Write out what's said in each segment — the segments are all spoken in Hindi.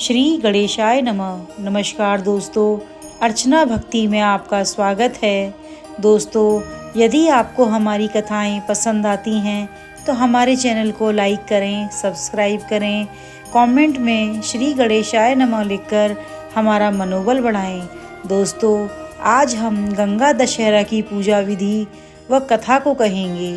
श्री गणेशाय नमः। नमस्कार दोस्तों, अर्चना भक्ति में आपका स्वागत है। दोस्तों, यदि आपको हमारी कथाएं पसंद आती हैं तो हमारे चैनल को लाइक करें, सब्सक्राइब करें, कमेंट में श्री गणेशाय नमः लिखकर हमारा मनोबल बढ़ाएं। दोस्तों, आज हम गंगा दशहरा की पूजा विधि व कथा को कहेंगे।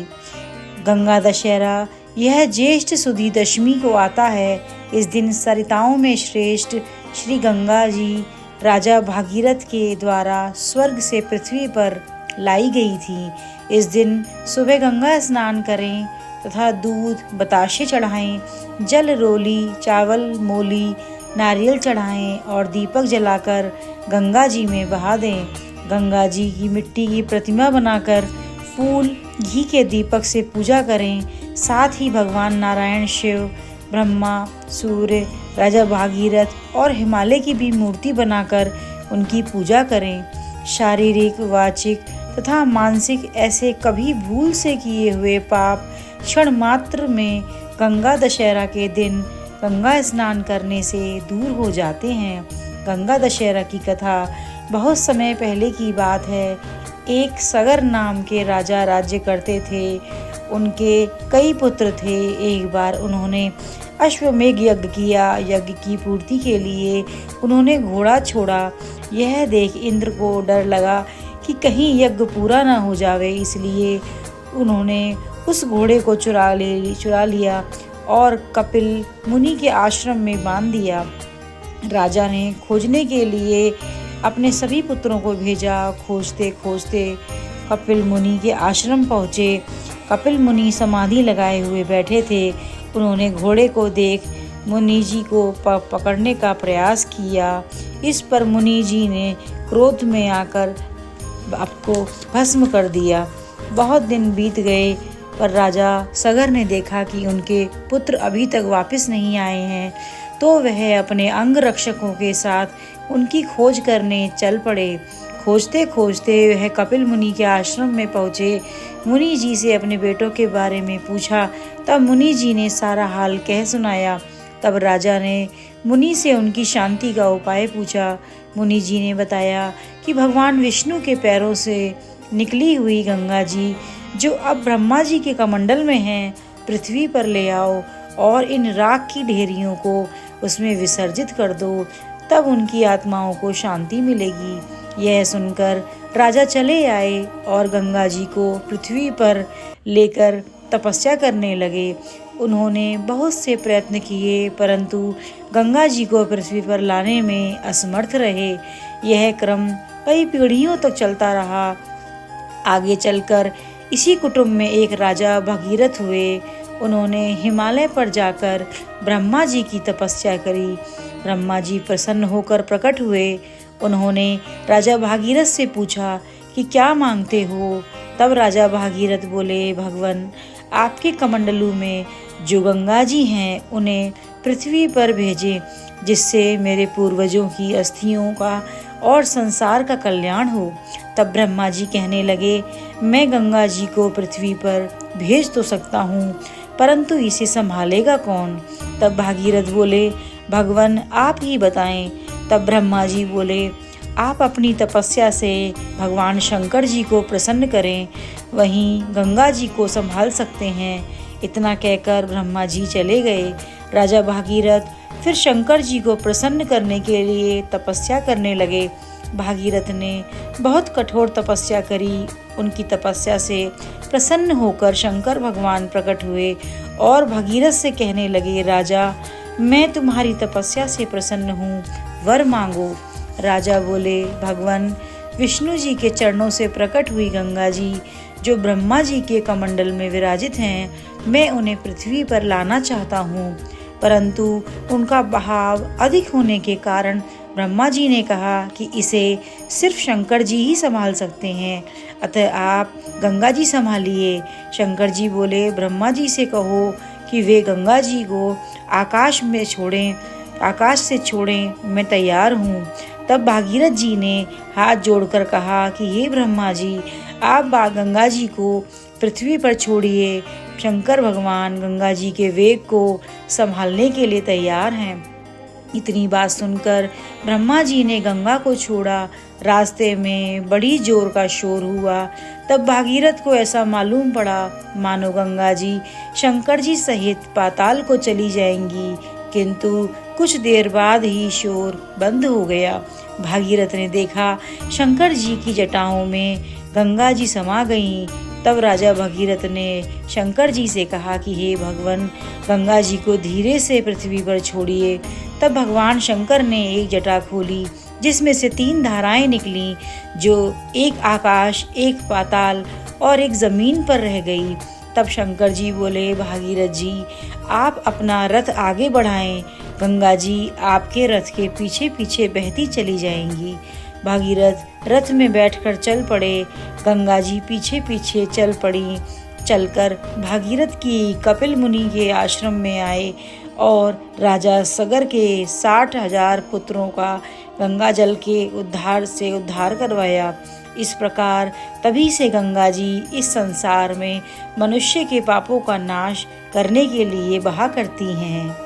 गंगा दशहरा यह ज्येष्ठ सुदी दशमी को आता है। इस दिन सरिताओं में श्रेष्ठ श्री गंगा जी राजा भागीरथ के द्वारा स्वर्ग से पृथ्वी पर लाई गई थी। इस दिन सुबह गंगा स्नान करें तथा दूध बताशे चढ़ाएं, जल रोली, चावल मोली, नारियल चढ़ाएं और दीपक जलाकर गंगा जी में बहा दें। गंगा जी की मिट्टी की प्रतिमा बनाकर फूल घी के दीपक से पूजा करें। साथ ही भगवान नारायण, शिव, ब्रह्मा, सूर्य, राजा भागीरथ और हिमालय की भी मूर्ति बनाकर उनकी पूजा करें। शारीरिक, वाचिक तथा मानसिक ऐसे कभी भूल से किए हुए पाप क्षण मात्र में गंगा दशहरा के दिन गंगा स्नान करने से दूर हो जाते हैं। गंगा दशहरा की कथा बहुत समय पहले की बात है। एक सगर नाम के राजा राज्य करते थे। उनके कई पुत्र थे। एक बार उन्होंने अश्वमेघ यज्ञ किया। यज्ञ की पूर्ति के लिए उन्होंने घोड़ा छोड़ा। यह देख इंद्र को डर लगा कि कहीं यज्ञ पूरा न हो जावे, इसलिए उन्होंने उस घोड़े को चुरा लिया और कपिल मुनि के आश्रम में बांध दिया। राजा ने खोजने के लिए अपने सभी पुत्रों को भेजा। खोजते खोजते कपिल मुनि के आश्रम पहुँचे। कपिल मुनि समाधि लगाए हुए बैठे थे। उन्होंने घोड़े को देख मुनि जी को पकड़ने का प्रयास किया। इस पर मुनि जी ने क्रोध में आकर आपको भस्म कर दिया। बहुत दिन बीत गए पर राजा सगर ने देखा कि उनके पुत्र अभी तक वापस नहीं आए हैं, तो वह अपने अंग रक्षकों के साथ उनकी खोज करने चल पड़े। खोजते खोजते वह कपिल मुनि के आश्रम में पहुँचे। मुनि जी से अपने बेटों के बारे में पूछा। तब मुनि जी ने सारा हाल कह सुनाया। तब राजा ने मुनि से उनकी शांति का उपाय पूछा। मुनि जी ने बताया कि भगवान विष्णु के पैरों से निकली हुई गंगा जी, जो अब ब्रह्मा जी के कमंडल में हैं, पृथ्वी पर ले आओ और इन राख की ढेरियों को उसमें विसर्जित कर दो, तब उनकी आत्माओं को शांति मिलेगी। यह सुनकर राजा चले आए और गंगा जी को पृथ्वी पर लेकर तपस्या करने लगे। उन्होंने बहुत से प्रयत्न किए, परंतु गंगा जी को पृथ्वी पर लाने में असमर्थ रहे। यह क्रम कई पीढ़ियों तक चलता रहा। आगे चलकर इसी कुटुंब में एक राजा भगीरथ हुए। उन्होंने हिमालय पर जाकर ब्रह्मा जी की तपस्या करी। ब्रह्मा जी प्रसन्न होकर प्रकट हुए। उन्होंने राजा भागीरथ से पूछा कि क्या मांगते हो। तब राजा भागीरथ बोले, भगवान, आपके कमंडलू में जो गंगा जी हैं उन्हें पृथ्वी पर भेजें, जिससे मेरे पूर्वजों की अस्थियों का और संसार का कल्याण हो। तब ब्रह्मा जी कहने लगे, मैं गंगा जी को पृथ्वी पर भेज तो सकता हूँ, परंतु इसे संभालेगा कौन। तब भागीरथ बोले, भगवान, आप ही बताएं। तब ब्रह्मा जी बोले, आप अपनी तपस्या से भगवान शंकर जी को प्रसन्न करें, वहीं गंगा जी को संभाल सकते हैं। इतना कहकर ब्रह्मा जी चले गए। राजा भागीरथ फिर शंकर जी को प्रसन्न करने के लिए तपस्या करने लगे। भागीरथ ने बहुत कठोर तपस्या करी। उनकी तपस्या से प्रसन्न होकर शंकर भगवान प्रकट हुए और भागीरथ से कहने लगे, राजा, मैं तुम्हारी तपस्या से प्रसन्न हूँ, वर मांगो। राजा बोले, भगवान, विष्णु जी के चरणों से प्रकट हुई गंगा जी, जो ब्रह्मा जी के कमंडल में विराजित हैं, मैं उन्हें पृथ्वी पर लाना चाहता हूँ, परंतु उनका बहाव अधिक होने के कारण ब्रह्मा जी ने कहा कि इसे सिर्फ शंकर जी ही संभाल सकते हैं, अतः आप गंगा जी संभालिए। शंकर जी बोले, ब्रह्मा जी से कहो कि वे गंगा जी को आकाश से छोड़ें, मैं तैयार हूँ। तब भागीरथ जी ने हाथ जोड़कर कहा कि हे ब्रह्मा जी, आप गंगा जी को पृथ्वी पर छोड़िए। शंकर भगवान गंगा जी के वेग को संभालने के लिए तैयार हैं। इतनी बात सुनकर ब्रह्मा जी ने गंगा को छोड़ा। रास्ते में बड़ी जोर का शोर हुआ। तब भागीरथ को ऐसा मालूम पड़ा मानो गंगा जी शंकर जी सहित पाताल को चली जाएंगी, किंतु कुछ देर बाद ही शोर बंद हो गया। भागीरथ ने देखा शंकर जी की जटाओं में गंगा जी समा गईं। तब राजा भगीरथ ने शंकर जी से कहा कि हे भगवान, गंगा जी को धीरे से पृथ्वी पर छोड़िए। तब भगवान शंकर ने एक जटा खोली जिसमें से 3 धाराएं निकलीं, जो एक आकाश, एक पाताल और एक जमीन पर रह गई। तब शंकर जी बोले, भागीरथ जी आप अपना रथ आगे बढ़ाएं, गंगा जी आपके रथ के पीछे पीछे बहती चली जाएंगी। भागीरथ रथ में बैठकर चल पड़े। गंगा जी पीछे पीछे चल पड़ी। चलकर भागीरथ की कपिल मुनि के आश्रम में आए और राजा सगर के 60,000 पुत्रों का गंगा जल के उद्धार करवाया। इस प्रकार तभी से गंगा जी इस संसार में मनुष्य के पापों का नाश करने के लिए बहा करती हैं।